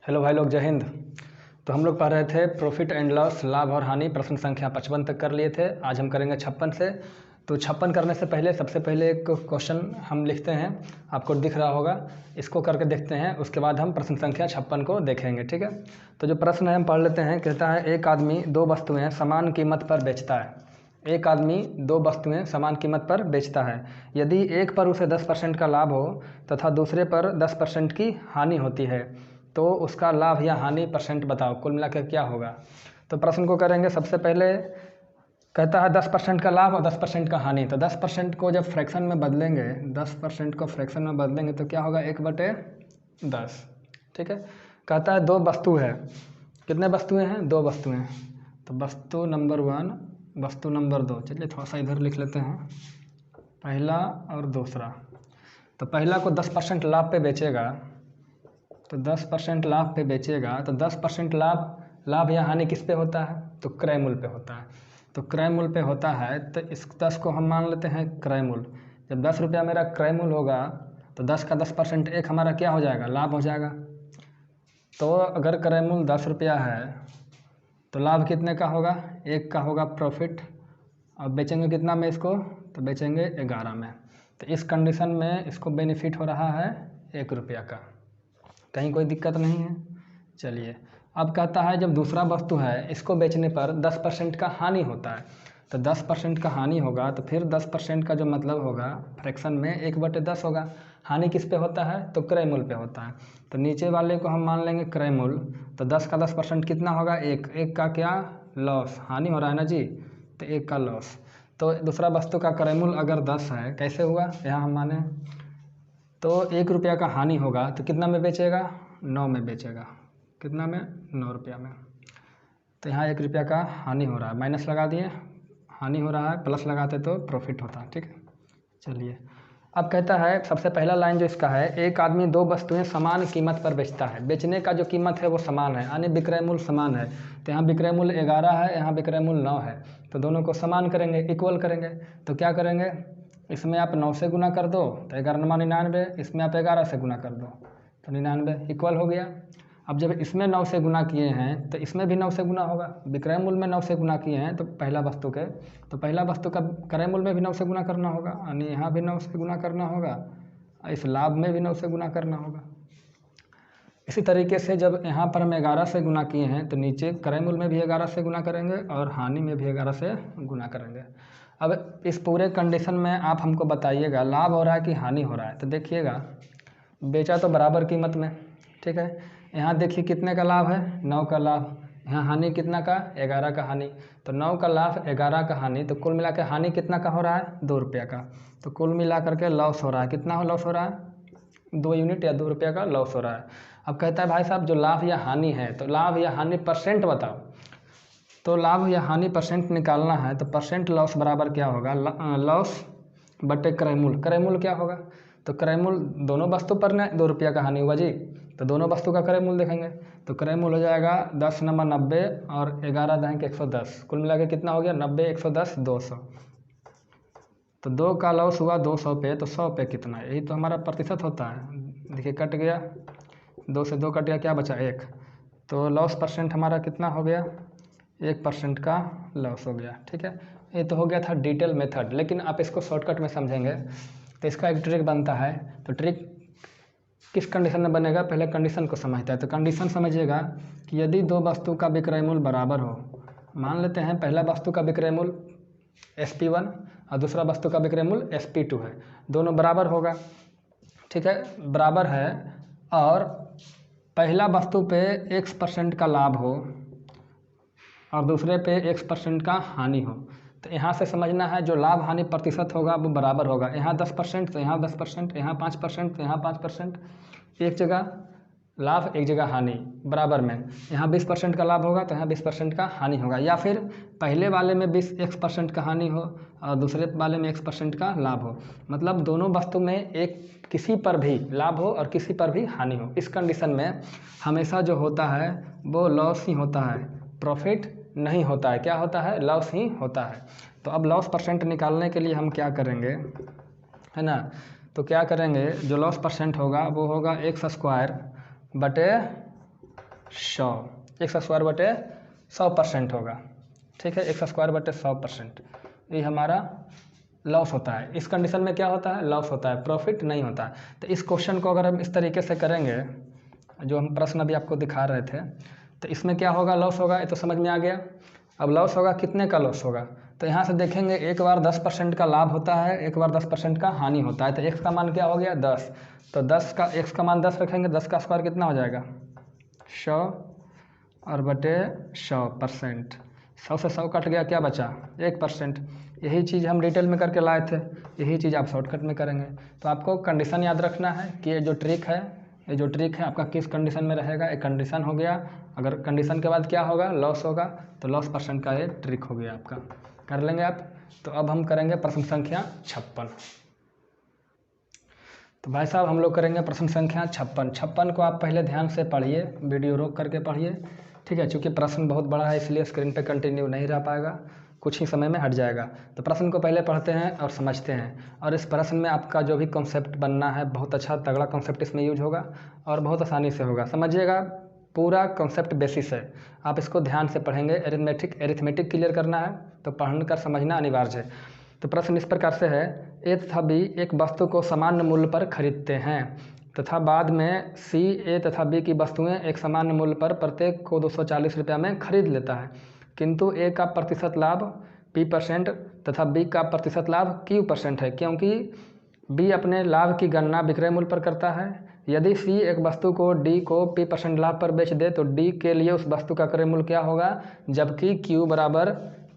Hello भाई लोग, जय हिंद। तो हम लोग पढ़ रहे थे प्रॉफिट एंड लॉस, लाभ और हानि, प्रश्न संख्या 55 तक कर लिए थे। आज हम करेंगे 56 से। तो 56 करने से पहले सबसे पहले एक क्वेश्चन हम लिखते हैं, आपको दिख रहा होगा, इसको करके देखते हैं। उसके बाद हम प्रश्न संख्या 56 को देखेंगे, ठीक है। तो जो प्रश्न है हम पढ़ लेते हैं। कहता है एक आदमी दो वस्तुएं समान कीमत पर बेचता है। एक आदमी दो वस्तुएं समान कीमत पर बेचता है। यदि एक पर उसे 10% का लाभ हो तथा दूसरे पर 10% की हानि होती है तो उसका लाभ या हानि परसेंट बताओ, कुल मिलाकर क्या होगा। तो प्रश्न को करेंगे। सबसे पहले कहता है 10% का लाभ और 10% का हानि। तो 10% को जब फ्रैक्शन में बदलेंगे, 10% को फ्रैक्शन में बदलेंगे तो क्या होगा, 1/10, ठीक है। कहता है दो वस्तु है। कितने वस्तुएं हैं, दो वस्तुएं। तो वस्तु नंबर 1, वस्तु नंबर 2। चलिए थोड़ा सा इधर लिख लेते हैं, पहला और दूसरा। तो पहला को 10% लाभ पे बेचेगा, तो 10% लाभ पे बेचेगा तो 10% लाभ या हानि किस पे होता है, तो क्रय मूल्य पे होता है। तो क्रय मूल्य पे होता है तो इस 10 को हम मान लेते हैं क्रय मूल्य। जब 10 रुपया मेरा क्रय मूल्य होगा तो 10 का 10% एक हमारा क्या हो जाएगा, लाभ हो जाएगा। तो अगर क्रय मूल्य 10 रुपया है तो लाभ कितने का होगा, 1 का होगा प्रॉफिट। और बेचेंगे कितना में इसको, तो बेचेंगे 11 में। तो इस कंडीशन में इसको बेनिफिट हो रहा है 1 रुपया का, कहीं कोई दिक्कत नहीं है। चलिए अब कहता है जब दूसरा वस्तु है इसको बेचने पर 10% का हानि होता है। तो 10% का हानि होगा तो फिर 10% का जो मतलब होगा फ्रैक्शन में 1/10 होगा। हानि किस पे होता है, तो क्रय मूल्य पे होता है। तो नीचे वाले को हम मान लेंगे क्रय मूल्य। तो 10 का 10% कितना होगा, 1 का क्या, लॉस, हानि हो रहा है ना जी, तो 1 का लॉस। तो दूसरा वस्तु का क्रय मूल्य अगर 10 है, कैसे हुआ, यहाँ हम माने तो 1 रुपया का हानि होगा तो कितना में बेचेगा, 9 में बेचेगा। कितना में, 9 रुपया में। तो यहाँ 1 रुपया का हानि हो रहा है, माइनस लगा दिए, हानि हो रहा है, प्लस लगाते तो प्रॉफिट होता है, ठीक है। चलिए अब कहता है सबसे पहला लाइन जो इसका है, एक आदमी दो वस्तुएं समान कीमत पर बेचता है। बेचने का जो कीमत है वो समान है, यानी विक्रय मूल्य समान है। तो यहाँ विक्रय मूल्य 11 है, यहाँ विक्रय मूल्य 9 है। तो दोनों को समान करेंगे, इक्वल करेंगे। तो क्या करेंगे, इसमें आप 9 से गुना कर दो तो 11 99, इसमें आप 11 से गुना कर दो तो 99, इक्वल हो गया। अब जब इसमें 9 से गुना किए हैं तो इसमें भी 9 से गुना होगा। विक्रय मूल्य में 9 से गुना किए हैं तो पहला वस्तु के, तो पहला वस्तु का क्रय मूल्य में भी 9 से गुना करना होगा, यानी यहाँ भी 9 से गुना करना होगा, इस लाभ में भी 9 से गुना करना होगा। इसी तरीके से जब यहाँ पर हम 11 से गुना किए हैं तो नीचे क्रय मूल्य में भी 11 से गुना करेंगे और हानि में भी 11 से गुना करेंगे। अब इस पूरे कंडीशन में आप हमको बताइएगा लाभ हो रहा है कि हानि हो रहा है। तो देखिएगा बेचा तो बराबर कीमत में, ठीक है। यहाँ देखिए कितने का लाभ है, 9 का लाभ। यहाँ हानि कितना का, 11 का हानि। तो 9 का लाभ, 11 का हानि, तो कुल मिला के हानि कितना का हो रहा है, 2 रुपया का। तो कुल मिला करके लॉस हो रहा है, कितना लॉस हो रहा है, 2 यूनिट या 2 रुपया का लॉस हो रहा है। अब कहता है भाई साहब जो लाभ या हानि है, तो लाभ या हानि परसेंट बताओ। तो लाभ या हानि परसेंट निकालना है तो परसेंट लॉस बराबर क्या होगा, लॉस बटे क्रय मूल्य। क्रय मूल्य क्या होगा, तो क्रय मूल्य दोनों वस्तु पर ना 2 रुपया का हानि हुआ जी, तो दोनों वस्तु का क्रय मूल्य देखेंगे। तो क्रय मूल्य हो जाएगा 10 नंबर 90 और 11 दाएँ के 110, कुल मिला के कितना हो गया, 90 110 200। तो 2 का लॉस हुआ 200 पे, तो 100 पे कितना है, यही तो हमारा प्रतिशत होता है। देखिए कट गया, 2 से 2 कट गया, क्या बचा 1। तो लॉस परसेंट हमारा कितना हो गया, 1% का लॉस हो गया, ठीक है। ये तो हो गया था डिटेल मेथड, लेकिन आप इसको शॉर्टकट में समझेंगे तो इसका एक ट्रिक बनता है। तो ट्रिक किस कंडीशन में बनेगा, पहले कंडीशन को समझता है। तो कंडीशन समझिएगा कि यदि दो वस्तु का विक्रय मूल्य बराबर हो, मान लेते हैं पहला वस्तु का विक्रय मूल्य SP1 और दूसरा वस्तु का विक्रय मूल्य SP2 है, दोनों बराबर होगा, ठीक है, बराबर है। और पहला वस्तु पे X% का लाभ हो और दूसरे पे X% का हानि हो, तो यहाँ से समझना है जो लाभ हानि प्रतिशत होगा वो बराबर होगा। यहाँ 10% तो यहाँ 10%, यहाँ 5% तो यहाँ 5%, एक जगह लाभ एक जगह हानि बराबर में। यहाँ 20% का लाभ होगा तो यहाँ 20% का हानि होगा, या फिर पहले वाले में 20% का हानि हो और दूसरे वाले में X% का लाभ हो। मतलब दोनों वस्तु में एक किसी पर भी लाभ हो और किसी पर भी हानि हो। इस कंडीशन में हमेशा जो होता है वो लॉस ही होता है, प्रॉफिट नहीं होता है। क्या होता है, लॉस ही होता है। तो अब लॉस परसेंट निकालने के लिए हम क्या करेंगे, है ना, तो क्या करेंगे, जो लॉस परसेंट होगा वो होगा X² बटे 100, 100/100% होगा। ठीक है, 100/100%, ये हमारा लॉस होता है। इस कंडीशन में क्या होता है? लॉस होता है, प्रॉफिट नहीं होता है। तो इस क्वेश्चन को अगर हम इस तरीके से करेंगे, जो हम प्रश्न अभी आपको दिखा रहे थे, तो इसमें क्या होगा? लॉस होगा, ये तो समझ में आ गया। अब लॉस होगा, कितने का लॉस होगा? तो यहाँ से देखेंगे, एक बार 10% का लाभ होता है, एक बार 10% का हानि होता है। तो x का मान क्या हो गया? 10। तो 10 का x का मान 10 रखेंगे, 10 का स्क्वायर कितना हो जाएगा? 100 और बटे 100%। 100 से 100 कट गया, क्या बचा? 1%। यही चीज़ हम डिटेल में करके लाए थे, यही चीज़ आप शॉर्टकट में करेंगे। तो आपको कंडीशन याद रखना है कि ये जो ट्रिक है आपका किस कंडीशन में रहेगा। एक कंडीशन हो गया, अगर कंडीशन के बाद क्या होगा? लॉस होगा, तो लॉस परसेंट का ये ट्रिक हो गया आपका। कर लेंगे आप। तो अब हम करेंगे प्रश्न संख्या 56। तो भाई साहब हम लोग करेंगे प्रश्न संख्या 56। 56 को आप पहले ध्यान से पढ़िए, वीडियो रोक करके पढ़िए, ठीक है, क्योंकि प्रश्न बहुत बड़ा है इसलिए स्क्रीन पे कंटिन्यू नहीं रह पाएगा, कुछ ही समय में हट जाएगा। तो प्रश्न को पहले पढ़ते हैं और समझते हैं, और इस प्रश्न में आपका जो भी कॉन्सेप्ट बनना है, बहुत अच्छा तगड़ा कॉन्सेप्ट इसमें यूज होगा और बहुत आसानी से होगा। समझिएगा, पूरा कॉन्सेप्ट बेसिस है, आप इसको ध्यान से पढ़ेंगे। एरिथमेटिक क्लियर करना है तो पढ़ कर समझना अनिवार्य है। तो प्रश्न इस प्रकार से है, ए तथा बी एक वस्तु को सामान्य मूल्य पर खरीदते हैं तथा बाद में सी ए तथा बी की वस्तुएं एक सामान्य मूल्य पर प्रत्येक को 240 रुपये में खरीद लेता है, किंतु ए का प्रतिशत लाभ P% तथा बी का प्रतिशत लाभ Q% है, क्योंकि बी अपने लाभ की गणना विक्रय मूल्य पर करता है। यदि सी एक वस्तु को डी को P% लाभ पर बेच दे तो डी के लिए उस वस्तु का क्रय मूल्य क्या होगा, जबकि Q बराबर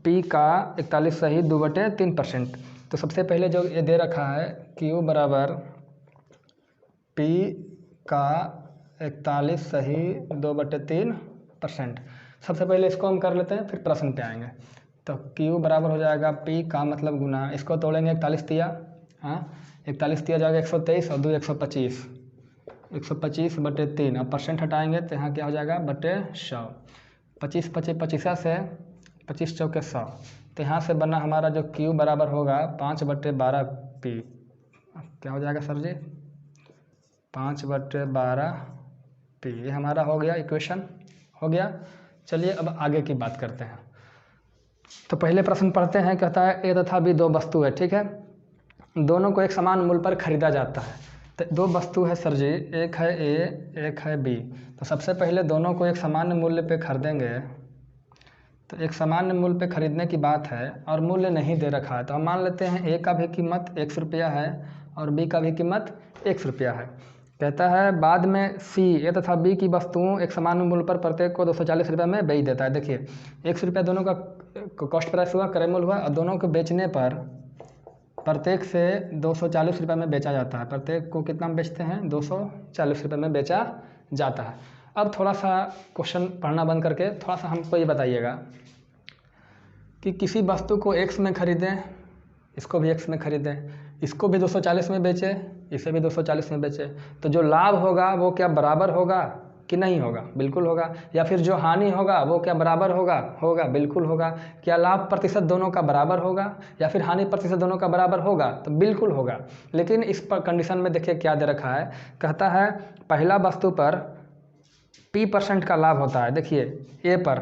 P का 41 सही 2/3%। तो सबसे पहले जो ये दे रखा है, Q बराबर P का 41 सही 2/3%, सबसे पहले इसको हम कर लेते हैं, फिर प्रश्न पे आएंगे। तो Q बराबर हो जाएगा P का मतलब गुना, इसको तोड़ेंगे 41 तिया, हाँ 41 तिया जाएगा 123 और 2 125, 125/3। अब परसेंट हटाएंगे तो यहाँ क्या हो जाएगा? बटे 100। 25 25 25 से 25 चौके 100। तो यहाँ से बना हमारा जो Q बराबर होगा 5/12P। क्या हो जाएगा सर जी? 5/12P। ये हमारा हो गया, इक्वेशन हो गया। चलिए अब आगे की बात करते हैं। तो पहले प्रश्न पढ़ते हैं, कहता है ए तथा बी दो वस्तु है, ठीक है, दोनों को एक समान मूल्य पर खरीदा जाता है। तो दो वस्तु है सर जी, एक है ए एक है बी। तो सबसे पहले दोनों को एक सामान्य मूल्य पे खरीदेंगे। तो एक सामान्य मूल्य पे खरीदने की बात है और मूल्य नहीं दे रखा है, तो हम मान लेते हैं ए का भी कीमत 100 रुपया है और बी का भी कीमत 100 रुपया है। कहता है बाद में सी ए तथा बी की वस्तुओं एक समान मूल्य पर प्रत्येक को 240 रुपये में बेच देता है। देखिए 100 रुपया दोनों का कॉस्ट प्राइस हुआ, क्रय मूल्य हुआ, और दोनों को बेचने पर प्रत्येक से 240 रुपये में बेचा जाता है। प्रत्येक को कितना में बेचते हैं? 240 रुपये में बेचा जाता है। अब थोड़ा सा क्वेश्चन पढ़ना बंद करके थोड़ा सा हमको ये बताइएगा कि किसी वस्तु को x में खरीदें, इसको भी x में खरीदें, इसको भी 240 में बेचें, इसे भी 240 में बेचें, तो जो लाभ होगा वो क्या बराबर होगा कि नहीं होगा? बिल्कुल होगा। या फिर जो हानि होगा वो क्या बराबर होगा? होगा, बिल्कुल होगा। क्या लाभ प्रतिशत दोनों का बराबर होगा या फिर हानि प्रतिशत दोनों का बराबर होगा? तो बिल्कुल होगा। लेकिन इस पर कंडीशन में देखिए क्या दे रखा है, कहता है पहला वस्तु पर P% का लाभ होता है, देखिए ए पर,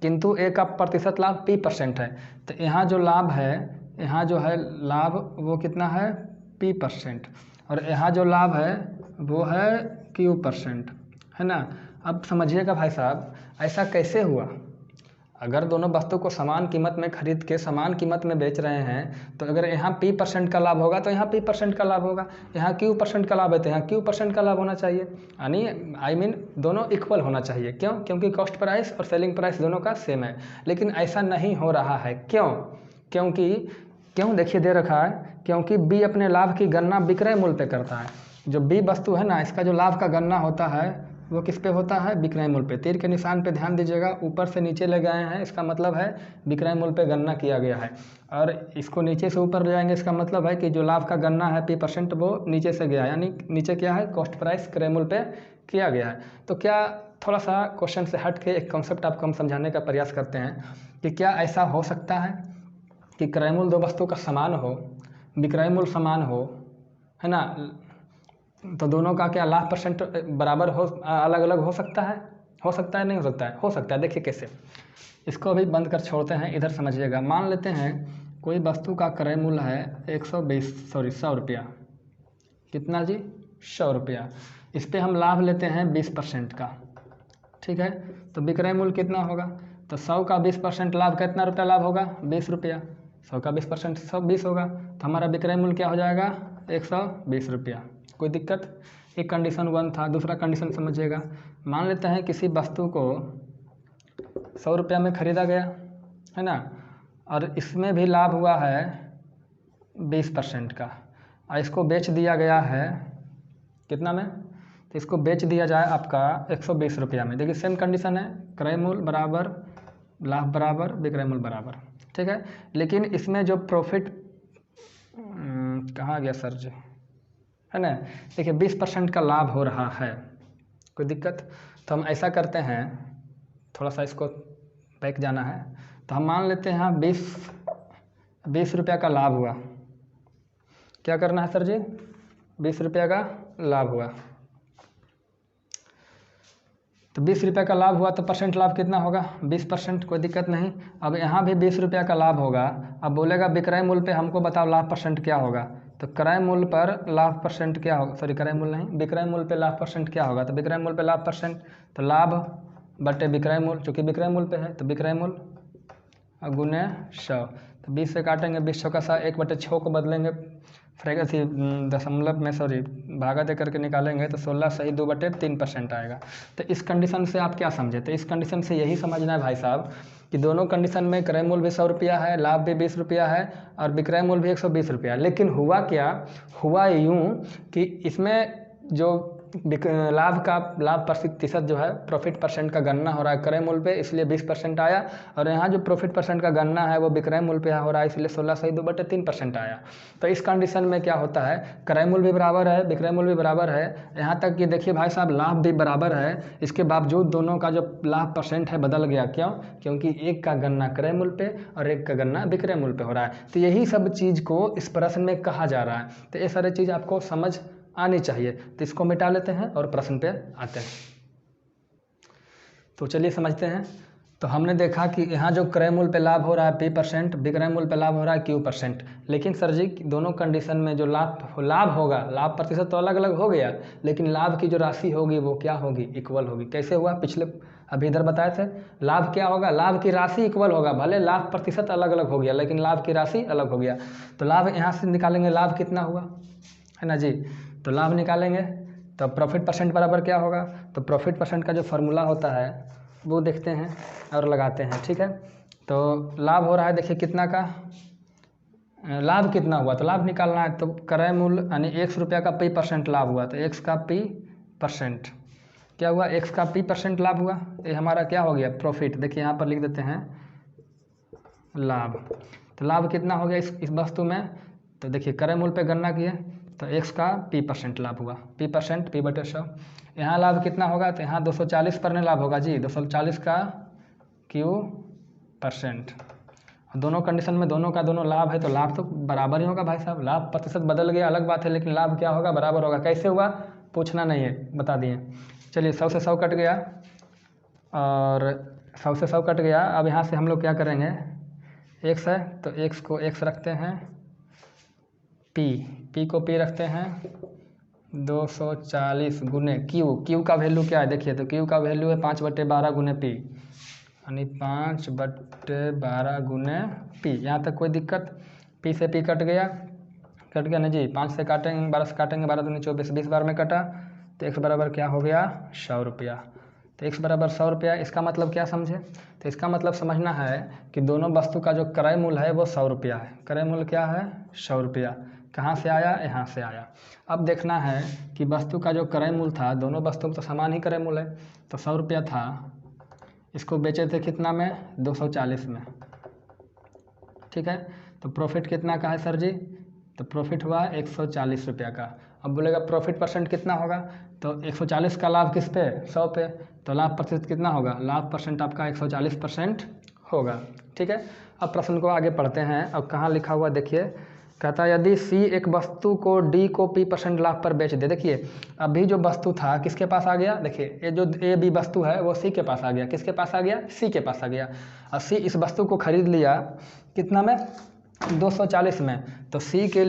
किंतु ए का प्रतिशत लाभ P% है। तो यहाँ जो लाभ है, यहाँ जो है लाभ वो कितना है? P%, और यहाँ जो लाभ है वो है Q%, है ना। अब समझिएगा भाई साहब, ऐसा कैसे हुआ? अगर दोनों वस्तु को समान कीमत में खरीद के समान कीमत में बेच रहे हैं, तो अगर यहाँ P% का लाभ होगा तो यहाँ P% का लाभ होगा, यहाँ Q% का लाभ है तो यहाँ Q% का लाभ होना चाहिए, यानी आई मीन दोनों इक्वल होना चाहिए। क्यों? क्योंकि कॉस्ट प्राइस और सेलिंग प्राइस दोनों का सेम है। लेकिन ऐसा नहीं हो रहा है, क्यों? क्यों देखिए दे रखा है, क्योंकि B अपने लाभ की गणना विक्रय मूल्य पे करता है। जो B वस्तु है ना, इसका जो लाभ का गणना होता है वो किस पे होता है? विक्रय मूल्य पे। तीर के निशान पे ध्यान दीजिएगा, ऊपर से नीचे ले गए हैं, इसका मतलब है विक्रय मूल्य पे गणना किया गया है। और इसको नीचे से ऊपर ले जाएंगे, इसका मतलब है कि जो लाभ का गणना है P% वो नीचे से गया, यानी नीचे क्या है? कॉस्ट प्राइस क्रय मूल्य पे किया गया है। तो क्या थोड़ा सा क्वेश्चन से हट के एक कॉन्सेप्ट आपको हम समझाने का प्रयास करते हैं कि क्या ऐसा हो सकता है कि क्रय मूल्य दो वस्तु का समान हो, विक्रय मूल्य समान हो, है ना, तो दोनों का क्या लाभ परसेंट बराबर हो, अलग अलग हो सकता है? हो सकता है नहीं हो सकता है? हो सकता है। देखिए कैसे, इसको अभी बंद कर छोड़ते हैं, इधर समझिएगा। मान लेते हैं कोई वस्तु का क्रय मूल्य है 100 रुपया। कितना जी? 100 रुपया। इस पर हम लाभ लेते हैं 20% का, ठीक है। तो विक्रय मूल्य कितना होगा? तो 100 का 20% लाभ कितना रुपया लाभ होगा? 20 रुपया। 100 का 20% 120 होगा, तो हमारा विक्रय मूल्य क्या हो जाएगा? 120 रुपया। कोई दिक्कत? एक कंडीशन 1 था। दूसरा कंडीशन समझिएगा। मान लेते हैं किसी वस्तु को 100 रुपया में ख़रीदा गया है ना, और इसमें भी लाभ हुआ है 20% का, और इसको बेच दिया गया है कितना में? तो इसको बेच दिया जाए आपका 120 रुपया में। देखिए सेम कंडीशन है, क्रय मूल्य बराबर लाभ बराबर विक्रय मूल्य बराबर, ठीक है। लेकिन इसमें जो प्रॉफिट कहाँ गया सर जी, है ना, देखिए 20% का लाभ हो रहा है। कोई दिक्कत? तो हम ऐसा करते हैं, थोड़ा सा इसको बैक जाना है। तो हम मान लेते हैं 20 रुपया का लाभ हुआ। क्या करना है सर जी? 20 रुपया का लाभ हुआ। तो 20 रुपया का लाभ हुआ तो परसेंट लाभ कितना होगा? 20%। कोई दिक्कत नहीं। अब यहाँ भी 20 रुपया का लाभ होगा। अब बोलेगा विक्रय मूल्य पे हमको बताओ लाभ परसेंट क्या होगा? तो क्रय मूल्य पर लाभ परसेंट क्या होगा? सॉरी, क्रय मूल्य नहीं, विक्रय मूल्य पे लाभ परसेंट क्या होगा? तो विक्रय मूल्य पे लाभ परसेंट, तो लाभ बटे विक्रय मूल्य, चूँकि विक्रय मूल्य पे है तो विक्रय मूल्य गुने 100। तो 20 से काटेंगे, 20 का 1/6 को बदलेंगे दशमलव में, सॉरी भागा दे करके निकालेंगे तो 16 सही 2/3% आएगा। तो इस कंडीशन से आप क्या समझे? तो इस कंडीशन से यही समझना है भाई साहब कि दोनों कंडीशन में क्रय मूल्य भी 100 रुपया है, लाभ भी 20 रुपया है, और विक्रय मूल्य भी 120 रुपया। लेकिन हुआ क्या? हुआ यूँ कि इसमें जो लाभ प्रतिशत जो है, प्रॉफिट परसेंट का गणना हो रहा है क्रय मूल्य पे, इसलिए 20% आया, और यहाँ जो प्रॉफिट परसेंट का गणना है वो विक्रय मूल्य पे हो रहा है, इसलिए 16 सही 2/3% आया। तो इस कंडीशन में क्या होता है? क्रय मूल्य भी बराबर है, विक्रय मूल्य भी बराबर है, यहाँ तक कि देखिए भाई साहब लाभ भी बराबर है। इसके बावजूद दोनों का जो लाभ परसेंट है बदल गया। क्यों? क्योंकि एक का गणना क्रय मूल्य पे और एक का गणना विक्रय मूल्य पे हो रहा है। तो यही सब चीज़ को इस प्रश्न में कहा जा रहा है। तो ये सारी चीज़ आपको समझ आनी चाहिए। तो इसको मिटा लेते हैं और प्रश्न पे आते हैं। तो चलिए समझते हैं। तो हमने देखा कि यहाँ जो क्रय मूल्य पे लाभ हो रहा है P%, विक्रय मूल्य पे लाभ हो रहा है Q%। लेकिन सर जी दोनों कंडीशन में जो लाभ होगा, लाभ प्रतिशत तो अलग अलग हो गया, लेकिन लाभ की जो राशि होगी वो क्या होगी? इक्वल होगी। कैसे हुआ? पिछले अभी इधर बताए थे, लाभ क्या होगा? लाभ की राशि इक्वल होगा। भले लाभ प्रतिशत अलग अलग हो गया, लेकिन लाभ की राशि अलग हो गया। तो लाभ यहाँ से निकालेंगे, लाभ कितना हुआ, है ना जी। तो लाभ निकालेंगे तो प्रॉफिट परसेंट बराबर क्या होगा? तो प्रॉफिट परसेंट का जो फार्मूला होता है वो देखते हैं और लगाते हैं, ठीक है। तो लाभ हो रहा है, देखिए कितना का लाभ कितना हुआ? तो लाभ निकालना है, तो क्रय मूल्य यानी 100 रुपया का P% लाभ हुआ, तो x का P% क्या हुआ? x का P% लाभ हुआ। ये हमारा क्या हो गया? प्रॉफिट। देखिए यहाँ पर लिख देते हैं लाभ। तो लाभ कितना हो गया इस वस्तु में? तो देखिए क्रय मूल्य पे गणना किए तो x का P% लाभ हुआ, P% P/100। यहाँ लाभ कितना होगा? तो यहाँ 240 पर लाभ होगा जी, 240 का Q%। दोनों कंडीशन में दोनों का दोनों लाभ है, तो लाभ तो बराबर ही होगा भाई साहब। लाभ प्रतिशत बदल गया अलग बात है, लेकिन लाभ क्या होगा? बराबर होगा। कैसे हुआ? पूछना नहीं है, बता दिए। चलिए 100 से 100 कट गया, और 100 से 100 कट गया। अब यहाँ से हम लोग क्या करेंगे? x है तो x को x रखते हैं, p को p रखते हैं, 240 गुने q का वैल्यू क्या है? देखिए तो q का वैल्यू है 5/12 गुने p, यानी 5/12 गुने p। यहाँ तक कोई दिक्कत? p से p कट गया ना जी। 5 से काटेंगे, 12 से काटेंगे, 12 दूनी 24, 20 बार में कटा, तो x बराबर क्या हो गया? 100 रुपया। तो x बराबर 100 रुपया। इसका मतलब क्या समझे? तो इसका मतलब समझना है कि दोनों वस्तु का जो क्रय मूल्य है वो 100 रुपया है। क्रय मूल्य क्या है? 100 रुपया। कहाँ से आया? यहाँ से आया। अब देखना है कि वस्तु का जो क्रय मूल्य था, दोनों वस्तु में तो समान ही क्रय मूल्य है, तो 100 रुपया था, इसको बेचे थे कितना में? 240 में, ठीक है। तो प्रॉफिट कितना का है सर जी? तो प्रॉफिट हुआ 140 रुपया का। अब बोलेगा प्रॉफिट परसेंट कितना होगा? तो 140 का लाभ किस पे? 100 पे, तो लाभ प्रतिशत कितना होगा? लाभ परसेंट आपका 140% होगा, ठीक है। अब प्रश्न को आगे पढ़ते हैं। अब कहाँ लिखा हुआ देखिए, कहता है यदि सी एक वस्तु को डी को P% लाभ पर बेच दे। देखिए अभी जो वस्तु था किसके पास आ गया, देखिए ये जो ए बी वस्तु है वो सी के पास आ गया, किसके पास आ गया, सी के पास आ गया। और सी इस वस्तु को खरीद लिया कितना में, 240 में। तो सी के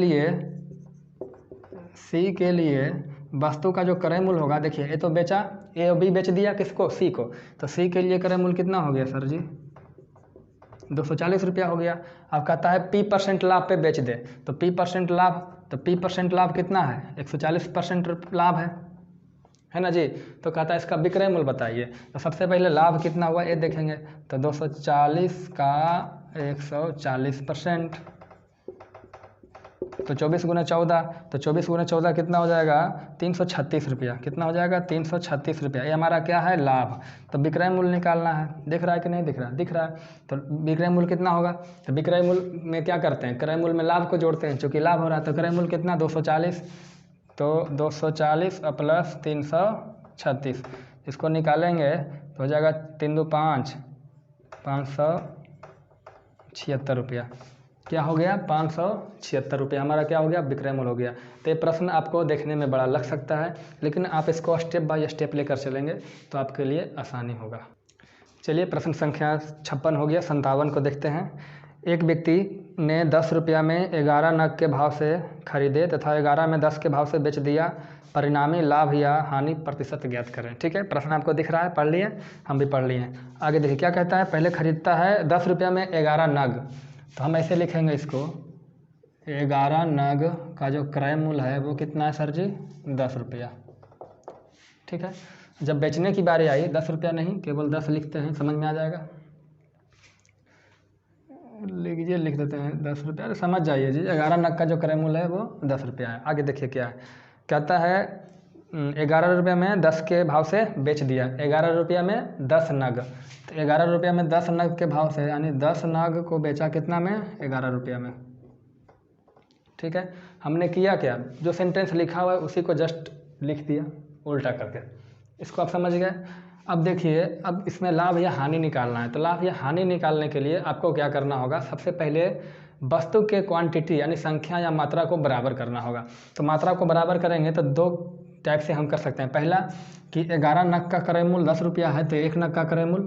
लिए वस्तु का जो क्रय मूल्य होगा, देखिए ये तो बेचा, ए और बी बेच दिया किसको, सी को, तो सी के लिए क्रय मूल्य कितना हो गया सर जी, 240 रुपया हो गया। अब कहता है P% लाभ पे बेच दे, तो P% लाभ, तो P% लाभ कितना है, 140% लाभ है ना जी। तो कहता है इसका विक्रय मूल्य बताइए। तो सबसे पहले लाभ कितना हुआ ये देखेंगे, तो 240 का 140%, तो 24 गुना 14, तो 24 गुना 14 कितना हो जाएगा, 336 रुपया। कितना हो जाएगा, 336 रुपया। ये हमारा क्या है, लाभ। तो विक्रय मूल्य निकालना है, दिख रहा है कि नहीं दिख रहा, दिख रहा है। तो विक्रय मूल्य कितना होगा, तो विक्रय मूल्य में क्या करते हैं, क्रय मूल्य में लाभ को जोड़ते हैं, चूँकि लाभ हो रहा है। तो क्रय मूल्य कितना, 240, तो 240 प्लस 336, इसको निकालेंगे तो हो जाएगा 3 2 5, 576 रुपया। क्या हो गया, 576 रुपया हमारा क्या हो गया, विक्रय मूल्य हो गया। तो ये प्रश्न आपको देखने में बड़ा लग सकता है, लेकिन आप इसको स्टेप बाय स्टेप लेकर चलेंगे तो आपके लिए आसानी होगा। चलिए प्रश्न संख्या 56 हो गया, 57 को देखते हैं। एक व्यक्ति ने 10 रुपया में 11 नग के भाव से खरीदे तथा 11 में 10 के भाव से बेच दिया, परिणामी लाभ या हानि प्रतिशत ज्ञात करें। ठीक है, प्रश्न आपको दिख रहा है, पढ़ लिए, हम भी पढ़ लिए। आगे देखिए क्या कहता है, पहले खरीदता है 10 रुपया में 11 नग, तो हम ऐसे लिखेंगे इसको, 11 नग का जो क्रय मूल्य है वो कितना है सर जी, 10 रुपया। ठीक है, जब बेचने की बारी आई 10 रुपया नहीं, केवल 10 लिखते हैं, समझ में आ जाएगा। लीजिए लिख देते हैं 10 रुपया, अरे समझ जाइए जी, 11 नग का जो क्रय मूल्य है वो 10 रुपया है। आगे देखिए क्या है, कहता है 11 रुपया में 10 के भाव से बेच दिया, 11 रुपया में 10 नग, तो 11 रुपया में 10 नग के भाव से, यानी 10 नग को बेचा कितना में, 11 रुपया में। ठीक है, हमने किया क्या, जो सेंटेंस लिखा हुआ है उसी को जस्ट लिख दिया उल्टा करके, इसको आप समझ गए। अब देखिए, अब इसमें लाभ या हानि निकालना है। तो लाभ या हानि निकालने के लिए आपको क्या करना होगा, सबसे पहले वस्तु के क्वांटिटी यानी संख्या या मात्रा को बराबर करना होगा। तो मात्रा को बराबर करेंगे तो दो टाइप से हम कर सकते हैं। पहला कि 11 नग का क्रय मूल्य 10 रुपया है, तो 1 नग का क्रय मूल्य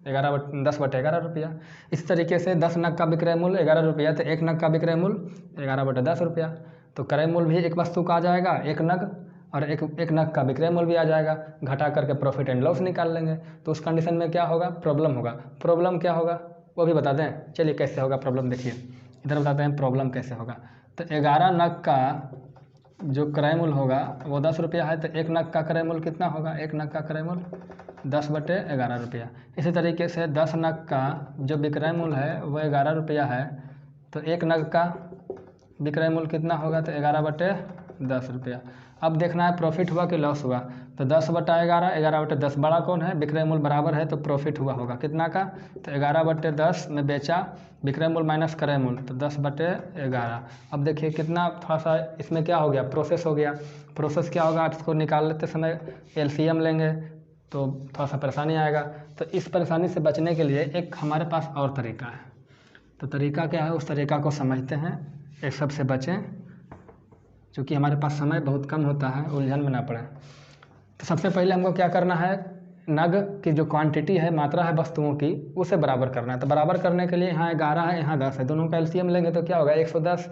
10/11 रुपया। इस तरीके से 10 नग का विक्रय मूल्य 11 रुपया, तो 1 नग का विक्रय मूल्य 11/10 रुपया। तो क्रय मूल्य भी एक वस्तु का आ जाएगा 1 नग, और एक नग का विक्रय मूल्य भी आ जाएगा, घटा करके प्रॉफिट एंड लॉस निकाल लेंगे। तो उस कंडीशन में क्या होगा, प्रॉब्लम होगा। प्रॉब्लम क्या होगा वो भी बता दें, चलिए कैसे होगा प्रॉब्लम, देखिए इधर बताते हैं प्रॉब्लम कैसे होगा। तो 11 नग का जो क्रय मूल्य होगा वो 10 रुपया है, तो 1 नग का क्रय मूल्य कितना होगा, 1 नग का क्रय मूल्य 10/11 रुपया। इसी तरीके से 10 नग का जो विक्रय मूल्य है वो 11 रुपया है, तो 1 नग का विक्रय मूल्य कितना होगा, तो 11/10 रुपया। अब देखना है प्रॉफिट हुआ कि लॉस हुआ, तो 10/11, 11/10, बड़ा कौन है, विक्रय मूल्य बराबर है, तो प्रॉफिट हुआ होगा कितना का, तो 11/10 में बेचा, विक्रय मूल्य माइनस क्रय मूल्य, तो 10/11। अब देखिए कितना, थोड़ा सा इसमें क्या हो गया, प्रोसेस हो गया। प्रोसेस क्या होगा, आप इसको निकाल लेते समय LCM लेंगे तो थोड़ा सा परेशानी आएगा। तो इस परेशानी से बचने के लिए एक हमारे पास और तरीका है। तो तरीका क्या है, उस तरीका को समझते हैं, एक सबसे बचें, क्योंकि हमारे पास समय बहुत कम होता है, उलझन में ना पड़े। तो सबसे पहले हमको क्या करना है, नग की जो क्वांटिटी है, मात्रा है वस्तुओं की, उसे बराबर करना है। तो बराबर करने के लिए यहाँ 11 है, यहाँ 10 है, दोनों का LCM लेंगे तो क्या होगा, 110।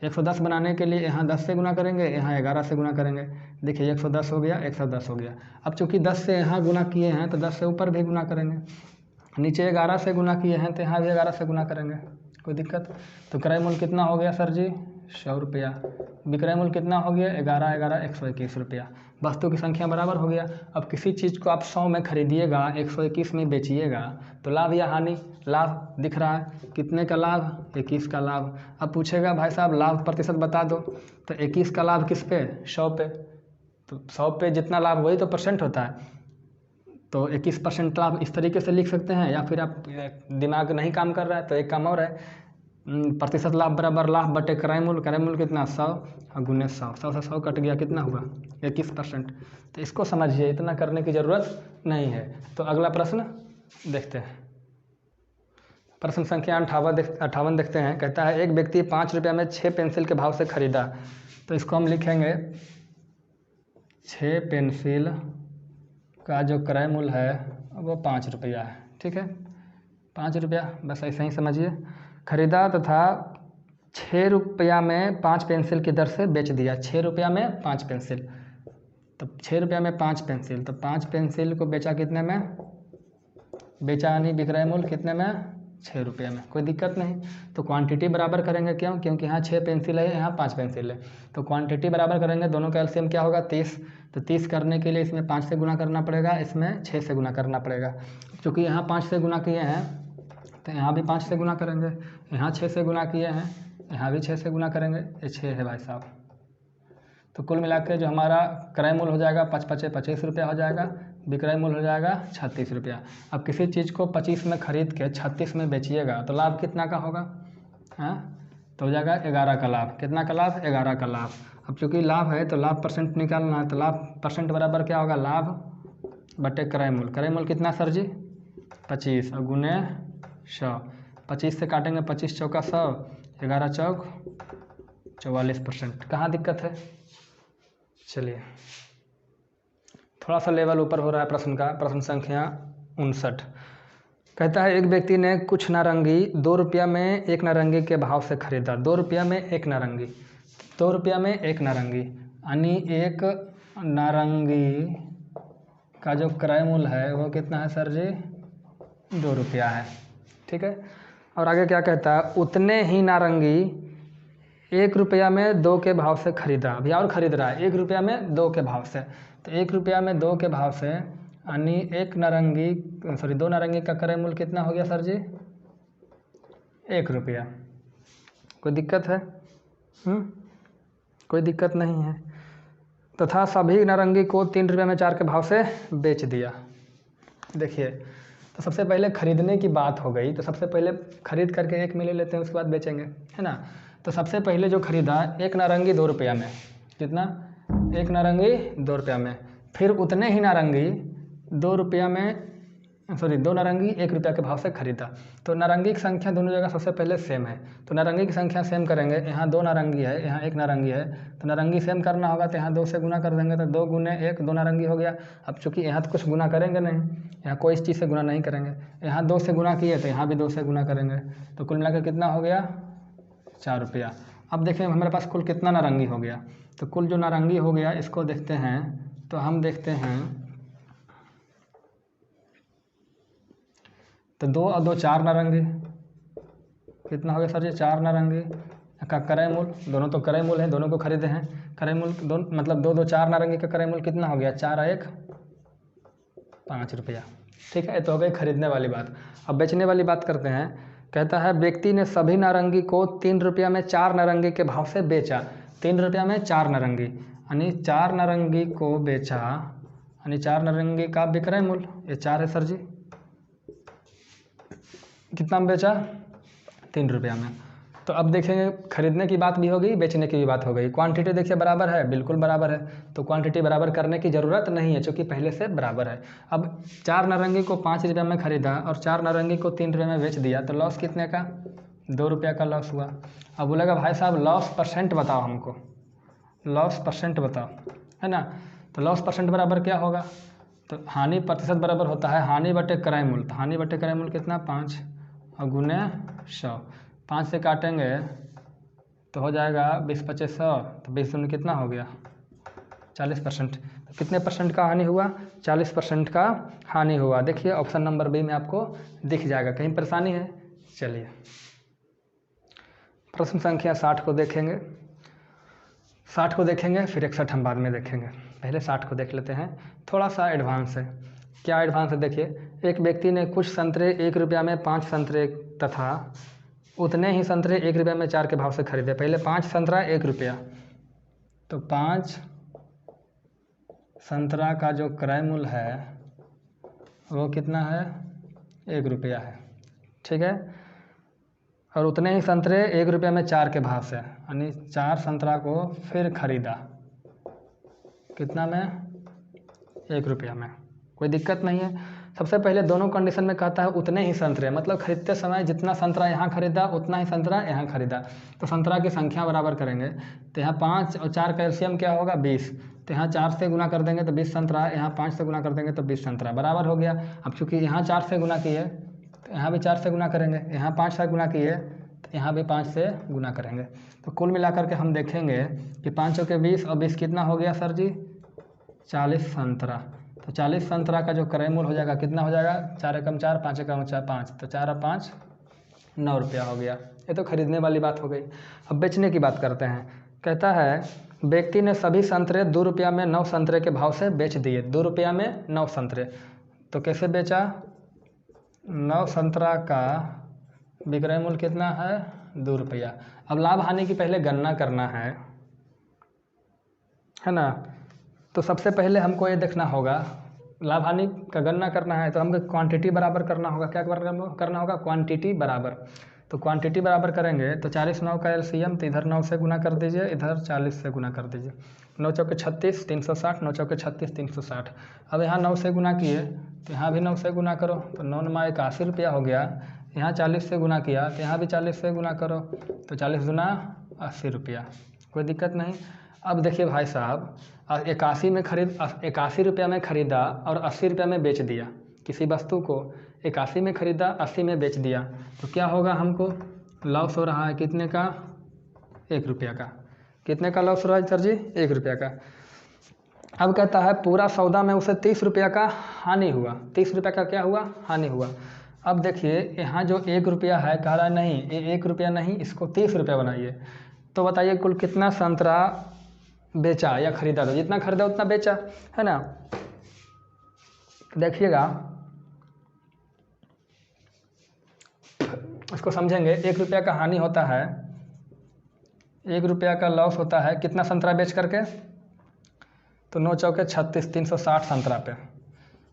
110 बनाने के लिए यहाँ 10 से गुना करेंगे, यहाँ 11 से गुना करेंगे। देखिए 110 हो गया, 110 हो गया। अब चूँकि 10 से यहाँ गुना किए हैं तो 10 से ऊपर भी गुना करेंगे, नीचे 11 से गुना किए हैं तो यहाँ भी 11 से गुना करेंगे, कोई दिक्कत। तो क्रय मूल्य कितना हो गया सर जी, 100 रुपया। विक्रय मूल्य कितना हो गया, 11 11 121 रुपया। वस्तु की संख्या बराबर हो गया। अब किसी चीज़ को आप 100 में खरीदिएगा, 121 में बेचिएगा, तो लाभ या हानि, लाभ दिख रहा है, कितने का लाभ, 21 का लाभ। अब पूछेगा भाई साहब लाभ प्रतिशत बता दो, तो 21 का लाभ किस पे, 100 पे। तो 100 पे जितना लाभ वही तो परसेंट होता है, तो 21% लाभ इस तरीके से लिख सकते हैं। या फिर आप दिमाग नहीं काम कर रहा है तो एक काम और है, प्रतिशत लाभ बराबर लाभ बटे क्रय मूल्य। क्रय मूल्य कितना, 100 और गुने 100, 100 से 100 कट गया, कितना हुआ, 21%। तो इसको समझिए, इतना करने की ज़रूरत नहीं है। तो अगला प्रश्न देखते हैं। प्रश्न संख्या 58 देखते हैं। कहता है एक व्यक्ति 5 रुपये में 6 पेंसिल के भाव से खरीदा। तो इसको हम लिखेंगे 6 पेंसिल का जो क्रय मूल्य है वो 5 रुपया है। ठीक है, 5 रुपया, बस ऐसे ही समझिए। खरीदा तथा 6 रुपया में 5 पेंसिल की दर से बेच दिया। 6 रुपया में 5 पेंसिल, तो 6 रुपया में 5 पेंसिल, तो 5 पेंसिल को बेचा कितने में? बेचा यानी विक्रय मूल्य कितने में? 6 रुपये में। कोई दिक्कत नहीं। तो क्वांटिटी बराबर करेंगे, क्यों? क्योंकि यहाँ 6 पेंसिल है, यहाँ 5 पेंसिल है, तो क्वांटिटी बराबर करेंगे। दोनों का एलसीएम क्या होगा? 30। तो 30 करने के लिए इसमें 5 से गुना करना पड़ेगा, इसमें 6 से गुना करना पड़ेगा। क्योंकि यहाँ 5 से गुना किए हैं तो यहाँ भी 5 से गुना करेंगे, यहाँ 6 से गुना किए हैं, यहाँ भी 6 से गुना करेंगे। ये 6 है भाई साहब। तो कुल मिला के जो हमारा क्रय मूल्य हो जाएगा 5 × 5 = 25 रुपया हो जाएगा, विक्रय मूल्य हो जाएगा 36 रुपया। अब किसी चीज़ को 25 में खरीद के 36 में बेचिएगा तो लाभ कितना का होगा? हाँ, तो हो जाएगा 11 का लाभ। कितना का लाभ? 11 का लाभ। अब चूँकि लाभ है तो लाभ परसेंट निकालना है, तो लाभ परसेंट बराबर क्या होगा? लाभ बटे क्रय मूल्य। क्रय मूल्य कितना सर जी? 25 और गुने 100। 25 से काटेंगे 25 चौका 100, 11 चौक 44%। कहाँ दिक्कत है? चलिए, थोड़ा सा लेवल ऊपर हो रहा है प्रश्न का। प्रश्न संख्या 59 कहता है एक व्यक्ति ने कुछ नारंगी 2 रुपया में 1 नारंगी के भाव से खरीदा। 2 रुपया में 1 नारंगी, 2 रुपया में 1 नारंगी, यानी 1 नारंगी का जो क्रय मूल्य है वो कितना है सर जी? 2 रुपया है। ठीक है, और आगे क्या कहता है? उतने ही नारंगी 1 रुपया में 2 के भाव से खरीदा। अभी और खरीद रहा है 1 रुपया में 2 के भाव से, तो 1 रुपया में 2 के भाव से यानी 2 नारंगी का क्रय मूल्य कितना हो गया सर जी? 1 रुपया। कोई दिक्कत है? कोई दिक्कत नहीं है। तथा सभी नारंगी को 3 रुपया में 4 के भाव से बेच दिया। देखिए, तो सबसे पहले खरीदने की बात हो गई, तो सबसे पहले खरीद करके 1 में ले लेते हैं, उसके बाद बेचेंगे, है ना। तो सबसे पहले जो खरीदा 1 नारंगी 2 रुपया में, कितना? 1 नारंगी 2 रुपया में। फिर उतने ही नारंगी 2 नारंगी 1 रुपया के भाव से खरीदा। तो नारंगी की संख्या दोनों जगह सबसे पहले सेम है, तो नारंगी की संख्या सेम करेंगे। यहाँ 2 नारंगी है, यहाँ 1 नारंगी है, तो नारंगी सेम करना होगा, तो यहाँ 2 से गुना कर देंगे, तो 2 गुने 1 2 नारंगी हो गया। अब चूँकि यहाँ तो कुछ गुना करेंगे नहीं, यहाँ कोई इस चीज़ से गुना नहीं करेंगे। यहाँ 2 से गुना किए तो यहाँ भी 2 से गुना करेंगे, तो कुल मिलाकर कितना हो गया? 4 रुपया। अब देखें हमारे पास कुल कितना नारंगी हो गया, तो कुल जो नारंगी हो गया इसको देखते हैं, तो हम देखते हैं तो 2 और 2 4 नारंगी। कितना हो गया सर जी? 4 नारंगी का क्रय मूल्य, दोनों तो क्रय मूल्य है, दोनों को खरीदे हैं। क्रय मूल्य मतलब 2 2 4 नारंगी का क्रय मूल्य कितना हो गया? 4 और 1 5 रुपया। ठीक है, तो हो गई खरीदने वाली बात। अब बेचने वाली बात करते हैं। कहता है व्यक्ति ने सभी नारंगी को 3 रुपया में 4 नारंगी के भाव से बेचा। 3 रुपया में 4 नारंगी, यानी 4 नारंगी को बेचा, यानी 4 नारंगी का विक्रय मूल्य, ये 4 है सर जी। कितना में बेचा? 3 रुपया में। तो अब देखेंगे खरीदने की बात भी होगी, बेचने की भी बात हो गई। क्वांटिटी देखिए बराबर है, बिल्कुल बराबर है, तो क्वांटिटी बराबर करने की ज़रूरत नहीं है, क्योंकि पहले से बराबर है। अब 4 नारंगी को 5 रुपया में खरीदा और 4 नारंगी को 3 रुपया में बेच दिया, तो लॉस कितने का? 2 रुपया का लॉस हुआ। अब बोलेगा भाई साहब लॉस परसेंट बताओ हमको, लॉस परसेंट बताओ, है ना। तो लॉस परसेंट बराबर क्या होगा? तो हानि प्रतिशत बराबर होता है हानि बटे क्रय मूल्य। तो हानि बटे क्रय मूल्य कितना? 5 और गुने 100। 5 से काटेंगे तो हो जाएगा 20 × 25 100, तो 20 में कितना हो गया? 40%। तो कितने परसेंट का हानि हुआ? 40% का हानि हुआ। देखिए ऑप्शन नंबर बी में आपको दिख जाएगा। कहीं परेशानी है? चलिए प्रश्न संख्या 60 को देखेंगे। 60 को देखेंगे फिर 61 हम बाद में देखेंगे। पहले 60 को देख लेते हैं, थोड़ा सा एडवांस है। क्या एडवांस है? देखिए, एक व्यक्ति ने कुछ संतरे 1 रुपया में 5 संतरे तथा उतने ही संतरे 1 रुपया में 4 के भाव से खरीदे। पहले 5 संतरा 1 रुपया, तो 5 संतरा का जो क्रय मूल्य है वो कितना है? 1 रुपया है। ठीक है, और उतने ही संतरे 1 रुपया में 4 के भाव से, यानी 4 संतरा को फिर खरीदा। कितना में? 1 रुपया में। कोई दिक्कत नहीं है। सबसे पहले दोनों कंडीशन में कहता है उतने ही संतरे, मतलब खरीदते समय जितना संतरा यहाँ खरीदा उतना ही संतरा यहाँ खरीदा। तो संतरा की संख्या बराबर करेंगे, तो यहाँ 5 और 4 कैल्शियम क्या होगा 20, तो यहाँ 4 से गुना कर देंगे तो 20 संतरा, यहाँ 5 से गुना कर देंगे तो 20 संतरा बराबर हो गया। अब चूँकि यहाँ 4 से गुना किए तो यहाँ भी 4 से गुना करेंगे, यहाँ 5 से गुना किए तो यहाँ भी 5 से गुना करेंगे। तो कुल मिलाकर के हम देखेंगे कि 5 चौके 20 और 20 कितना हो गया सर जी 40 संतरा। तो 40 संतरा का जो क्रय मूल्य हो जाएगा कितना हो जाएगा, 4 एकम 4, 5 एकम 4 5, तो 4 और 5 9 रुपया हो गया। ये तो खरीदने वाली बात हो गई। अब बेचने की बात करते हैं। कहता है व्यक्ति ने सभी संतरे 2 रुपया में 9 संतरे के भाव से बेच दिए। 2 रुपया में 9 संतरे, तो कैसे बेचा, 9 संतरा का विक्रय मूल्य कितना है 2 रुपया। अब लाभ हानि की पहले गणना करना है ना। तो सबसे पहले हमको ये देखना होगा, लाभ हानि का गणना करना है तो हमको क्वांटिटी बराबर करना होगा। क्या करना होगा, क्वांटिटी बराबर। तो क्वांटिटी बराबर करेंगे तो 40 9 का एलसीएम, तो इधर 9 से गुना कर दीजिए, इधर 40 से गुना कर दीजिए। 9 चौके 36 360, 9 चौके 36 360। अब यहाँ 9 से गुना किए तो यहाँ भी 9 से गुना करो, तो 9 9 81 रुपया हो गया। यहाँ 40 से गुना किया तो यहाँ भी 40 से गुना करो, तो 40 गुना 80 रुपया, कोई दिक्कत नहीं। अब देखिए भाई साहब 81 रुपया में ख़रीदा और 80 रुपया में बेच दिया। किसी वस्तु को 81 में ख़रीदा 80 में बेच दिया, तो क्या होगा, हमको लॉस हो रहा है कितने का, 1 रुपया का। कितने का लॉस हो रहा है सर जी, 1 रुपया का। अब कहता है पूरा सौदा में उसे 30 रुपया का हानि हुआ। 30 रुपया का क्या हुआ, हानि हुआ। अब देखिए यहाँ जो 1 रुपया है कह रहा है नहीं, ये 1 रुपया नहीं, इसको 30 रुपया बनाइए। तो बताइए कुल कितना संतरा बेचा या खरीदा, तो जितना खरीदा उतना बेचा, है ना। देखिएगा इसको समझेंगे। 1 रुपया का हानि होता है, 1 रुपया का लॉस होता है कितना संतरा बेच करके, तो 9 चौके 36 360 संतरा पे,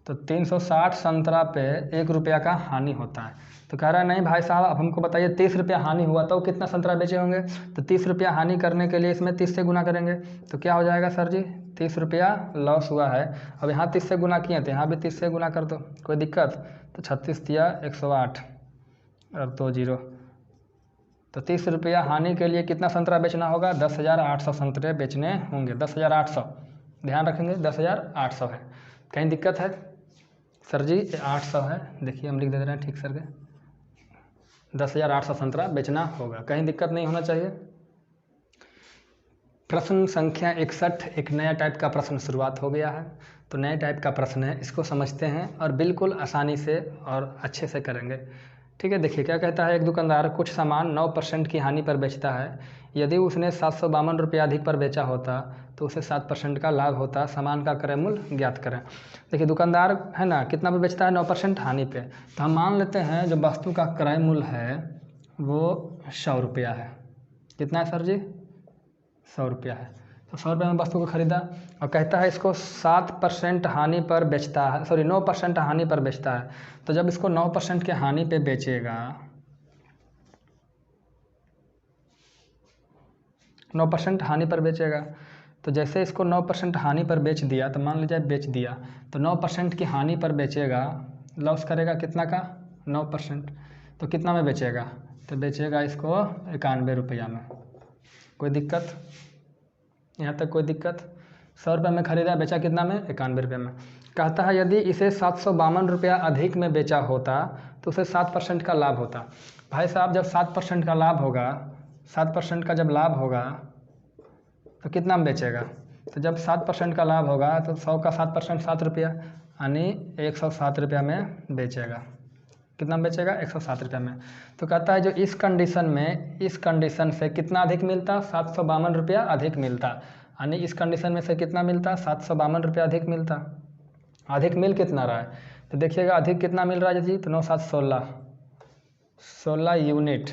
तो 360 संतरा पे 1 रुपया का हानि होता है। तो कह रहा है नहीं भाई साहब अब हमको बताइए 30 रुपया हानि हुआ तो कितना संतरा बेचे होंगे। तो 30 रुपया हानि करने के लिए इसमें 30 से गुना करेंगे, तो क्या हो जाएगा सर जी, 30 रुपया लॉस हुआ है। अब यहाँ 30 से गुना किए तो यहाँ भी 30 से गुना कर दो, कोई दिक्कत। तो 36 दिया 108 और 2 0, तो 30 रुपया हानि के लिए कितना संतरा बेचना होगा, 10,800 संतरे बेचने होंगे। 10,800 ध्यान रखेंगे, 10,800 है। कहीं दिक्कत है सर जी, 800 है, देखिए हम लिख दे रहे हैं ठीक सर के, 10,800 संतरा बेचना होगा, कहीं दिक्कत नहीं होना चाहिए। प्रश्न संख्या 61, एक नया टाइप का प्रश्न शुरुआत हो गया है। तो नए टाइप का प्रश्न है, इसको समझते हैं और बिल्कुल आसानी से और अच्छे से करेंगे, ठीक है। देखिए क्या कहता है, एक दुकानदार कुछ सामान 9% की हानि पर बेचता है। यदि उसने 752 रुपया अधिक पर बेचा होता तो उसे 7% का लाभ होता। सामान का क्रय मूल्य ज्ञात करें। देखिए दुकानदार है ना कितना पे बेचता है, 9% हानि पे। तो हम मान लेते हैं जो वस्तु का क्रय मूल्य है वो 100 रुपया है। कितना है सर जी, 100 रुपया है। तो 100 रुपये में वस्तु को खरीदा और कहता है इसको 7% हानि पर बेचता है, सॉरी 9% हानि पर बेचता है। तो जब इसको 9% के हानि पे बेचेगा, 9% हानि पर बेचेगा, तो जैसे इसको 9% हानि पर बेच दिया, तो मान लीजिए बेच दिया, तो 9% की हानि पर बेचेगा, लॉस करेगा कितना का, 9%। तो कितना में बेचेगा, तो बेचेगा इसको 91 रुपया में। कोई दिक्कत, यहाँ तक कोई दिक्कत। 100 रुपये में खरीदा, बेचा कितना में, 91 रुपये में। कहता है यदि इसे 752 रुपया अधिक में बेचा होता तो उसे 7% का लाभ होता। भाई साहब जब 7% का लाभ होगा, 7% का जब लाभ होगा तो कितना में बेचेगा। तो जब 7% का लाभ होगा तो 100 का 7% 7 रुपया, यानी 107 रुपया में बेचेगा। कितना में बेचेगा, 107 रुपया में। तो कहता है जो इस कंडीशन में, इस कंडीशन से कितना अधिक मिलता, 752 रुपया अधिक मिलता। यानी इस कंडीशन में से कितना मिलता, 752 रुपया अधिक मिलता। अधिक मिल कितना रहा है, तो देखिएगा अधिक कितना मिल रहा है जी, तो 9 7 16 यूनिट,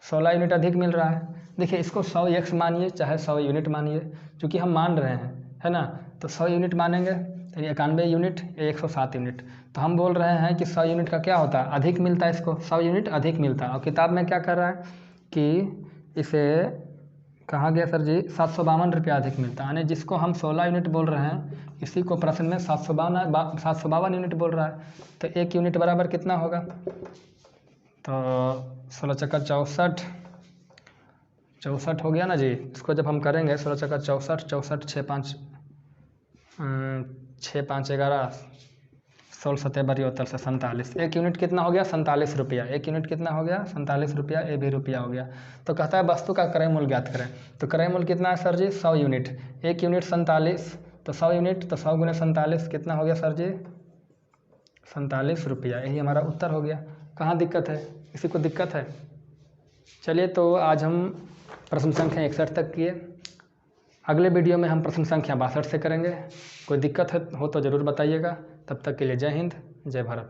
16 यूनिट अधिक मिल रहा है। देखिए इसको 100 एक्स मानिए चाहे 100 यूनिट मानिए, चूँकि हम मान रहे हैं, है ना। तो 100 यूनिट मानेंगे तो 91 यूनिट, 107 यूनिट। तो हम बोल रहे हैं कि 100 यूनिट का क्या होता है, अधिक मिलता है, इसको 100 यूनिट अधिक मिलता है। और किताब में क्या कर रहा है कि इसे कहाँ गया सर जी? 752 रुपया अधिक मिलता है, यानी जिसको हम 16 यूनिट बोल रहे हैं इसी को प्रश्न में 752 यूनिट बोल रहा है। तो 1 यूनिट बराबर कितना होगा? तो 16 चक्का 64 हो गया ना जी। इसको जब हम करेंगे 16 चक्का 64 6 5 11 16 7 72 से 47। 1 यूनिट कितना हो गया? 47 रुपया। 1 यूनिट कितना हो गया? 47 रुपया। ये भी रुपया हो गया। तो कहता है वस्तु का क्रय मूल्य ज्ञात करें। तो क्रय मूल्य कितना है सर जी? 100 यूनिट। 1 यूनिट 47, तो 100 यूनिट, तो 100 गुने 47 कितना हो गया सर जी? 47 रुपया। यही हमारा उत्तर हो गया। कहाँ दिक्कत है? किसी को दिक्कत है? चलिए, तो आज हम प्रश्न संख्या 61 तक किए। अगले वीडियो में हम प्रश्न संख्या 62 से करेंगे। कोई दिक्कत हो तो ज़रूर बताइएगा। तब तक के लिए जय हिंद, जय भारत।